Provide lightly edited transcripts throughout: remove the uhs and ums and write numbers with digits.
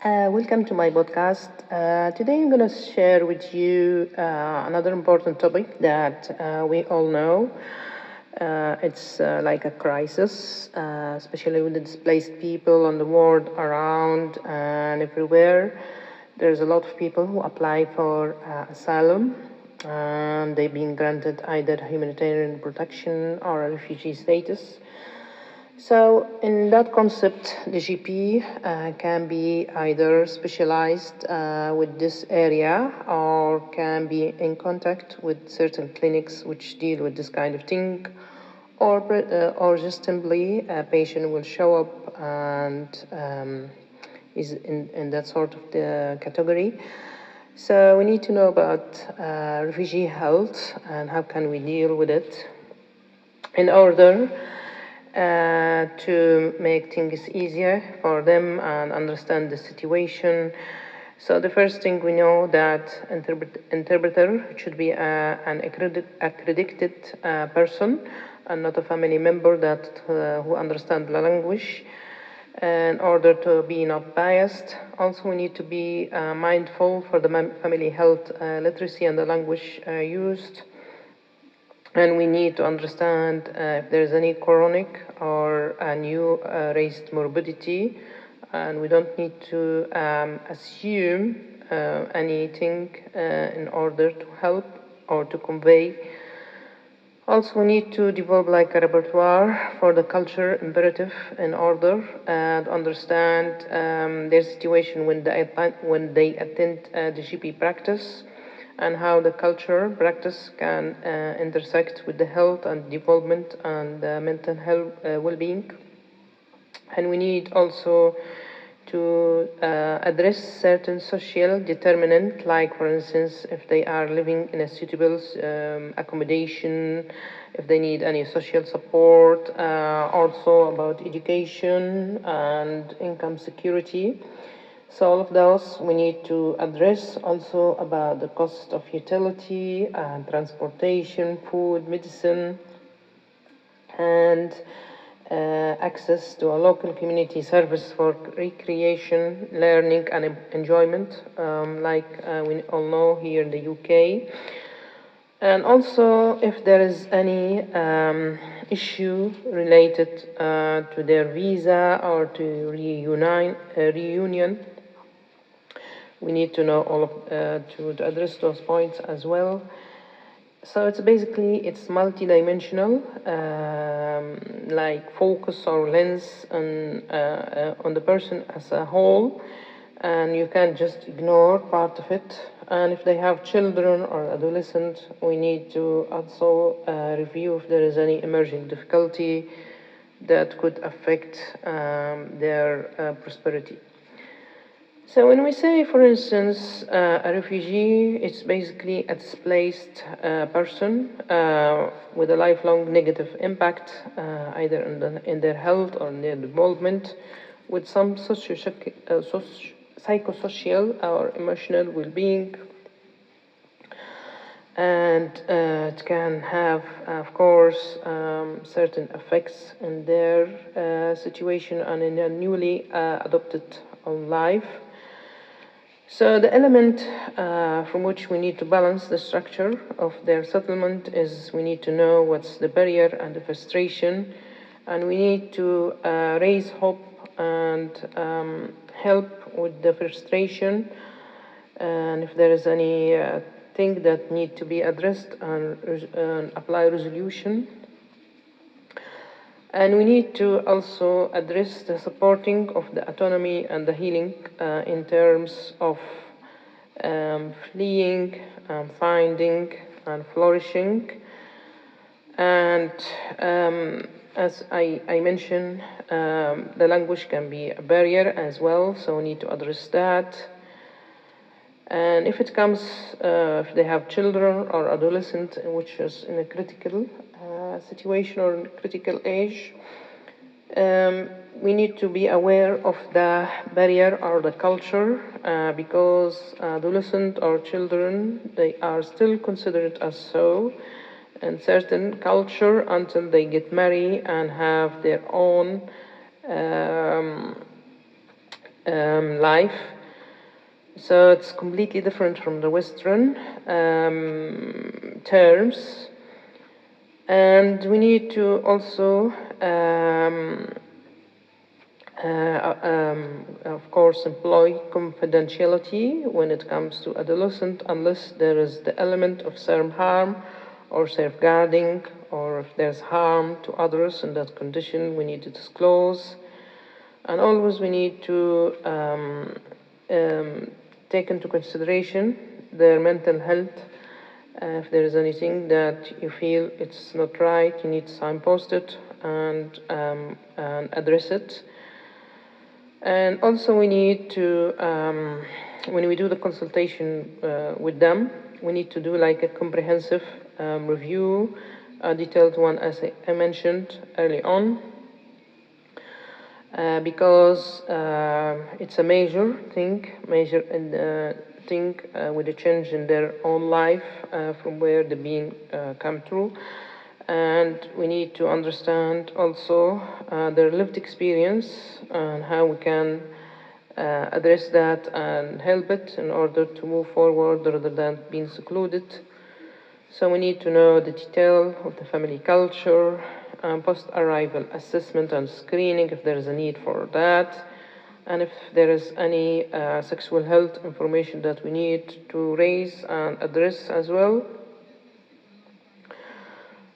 Welcome to my podcast. Today I'm going to share with you another important topic that we all know. It's like a crisis, especially with the displaced people on the world, around and everywhere. There's a lot of people who apply for asylum, and they've been granted either humanitarian protection or a refugee status. So, in that concept, the GP can be either specialized with this area or can be in contact with certain clinics which deal with this kind of thing, or just simply a patient will show up and is in that sort of the category. So, we need to know about refugee health and how can we deal with it in order to make things easier for them and understand the situation. So the first thing we know that interpreter should be an accredited person and not a family member that who understands the language in order to be not biased. Also, we need to be mindful for the family health literacy and the language used. And we need to understand if there's any chronic or a new raised morbidity, and we don't need to assume anything in order to help or to convey. Also, we need to develop like a repertoire for the culture imperative in order to understand their situation when they attend the GP practice, and how the culture practice can intersect with the health and development and mental health well-being. And we need also to address certain social determinant, like for instance, if they are living in a suitable accommodation, if they need any social support, also about education and income security. So all of those we need to address. Also about the cost of utility and transportation, food, medicine, and access to a local community service for recreation, learning, and enjoyment, like we all know here in the UK. And also, if there is any issue related to their visa or to reunion, we need to know all of to address those points as well. So it's multi-dimensional, like focus or lens on the person as a whole, and you can't just ignore part of it. And if they have children or adolescents, we need to also review if there is any emerging difficulty that could affect their prosperity. So when we say, for instance, a refugee, it's basically a displaced person with a lifelong negative impact, either in their health or in their development, with some psychosocial or emotional well-being. And it can have, of course, certain effects in their situation and in their newly adopted life. So the element from which we need to balance the structure of their settlement is we need to know what's the barrier and the frustration, and we need to raise hope and help with the frustration, and if there is any thing that need to be addressed and apply resolution. And we need to also address the supporting of the autonomy and the healing in terms of fleeing, finding, and flourishing. And as I mentioned, the language can be a barrier as well, so we need to address that. And if it comes, if they have children or adolescent, which is in a critical situation or critical age, we need to be aware of the barrier or the culture, because adolescent or children, they are still considered as so in certain culture until they get married and have their own life. So it's completely different from the Western terms. And we need to also, of course, employ confidentiality when it comes to adolescent, unless there is the element of self-harm or safeguarding, or if there's harm to others in that condition, we need to disclose. And always we need to take into consideration their mental health. If there is anything that you feel it's not right, you need to signpost it and address it. And also we need to, when we do the consultation with them, we need to do like a comprehensive review, a detailed one as I mentioned early on. Because it's a major thing with a change in their own life from where they've been come through. And we need to understand also their lived experience and how we can address that and help it in order to move forward rather than being secluded. So we need to know the detail of the family culture, post-arrival assessment and screening if there is a need for that, and if there is any sexual health information that we need to raise and address as well.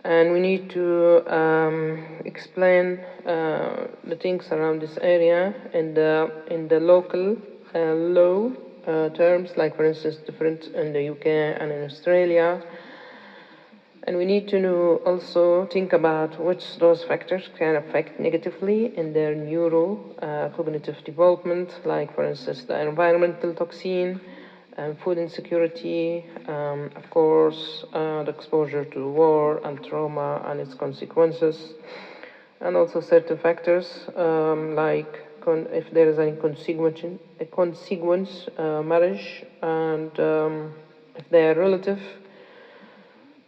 And we need to explain the things around this area in the local law terms, like for instance different in the UK and in Australia. And we need to know also think about which those factors can affect negatively in their neuro-cognitive development, like for instance the environmental toxin, food insecurity, of course the exposure to war and trauma and its consequences, and also certain factors like if there is any consequence marriage, and if they are relative,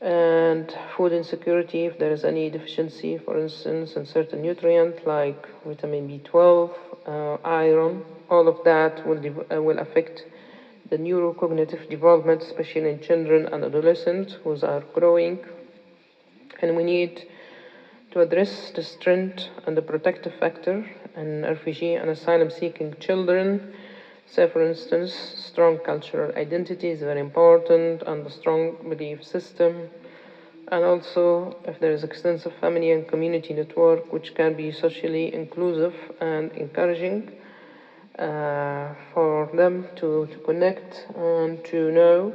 and food insecurity if there is any deficiency, for instance, in certain nutrient like vitamin B12, iron. All of that will affect the neurocognitive development, especially in children and adolescents who are growing. And we need to address the strength and the protective factor in refugee and asylum-seeking children. So, for instance, strong cultural identity is very important, and a strong belief system. And also, if there is extensive family and community network, which can be socially inclusive and encouraging for them to connect and to know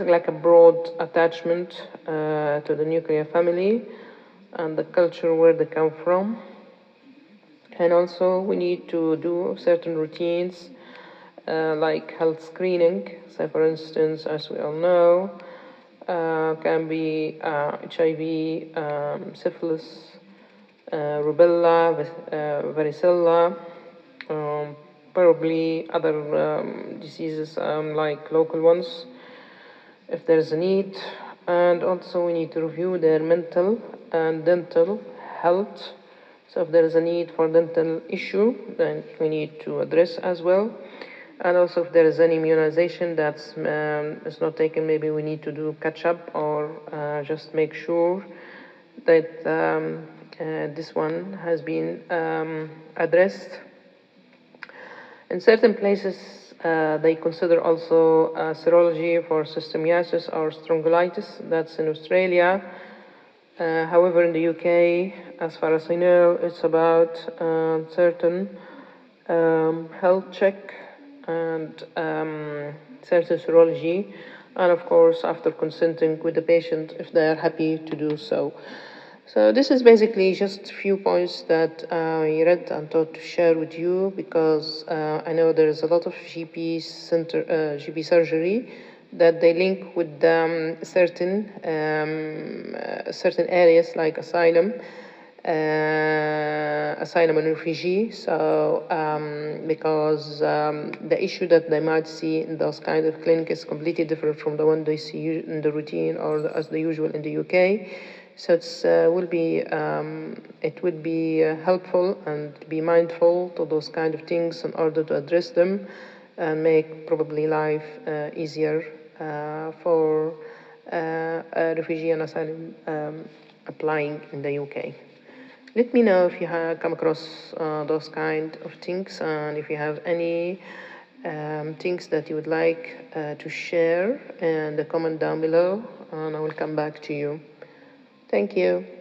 like a broad attachment to the nuclear family and the culture where they come from. And also we need to do certain routines like health screening. So for instance, as we all know, can be HIV, syphilis, rubella, varicella, probably other diseases like local ones if there's a need. And also we need to review their mental and dental health. So if there is a need for dental issue, then we need to address as well. And also if there is any immunization that's is not taken, maybe we need to do catch up or just make sure that this one has been addressed. In certain places, they consider also serology for systemiasis or strongylitis. That's in Australia. However, in the UK, as far as I know, it's about certain health check and certain serology, and of course, after consenting with the patient if they are happy to do so. So this is basically just a few points that I read and thought to share with you, because I know there is a lot of GP surgery that they link with certain areas like asylum and refugee. So because the issue that they might see in those kind of clinics is completely different from the one they see in the routine or as the usual in the UK. So it would be helpful and be mindful to those kind of things in order to address them and make probably life easier for a refugee and asylum applying in the UK. Let me know if you have come across those kind of things, and if you have any things that you would like to share in the comment down below, and I will come back to you. Thank you.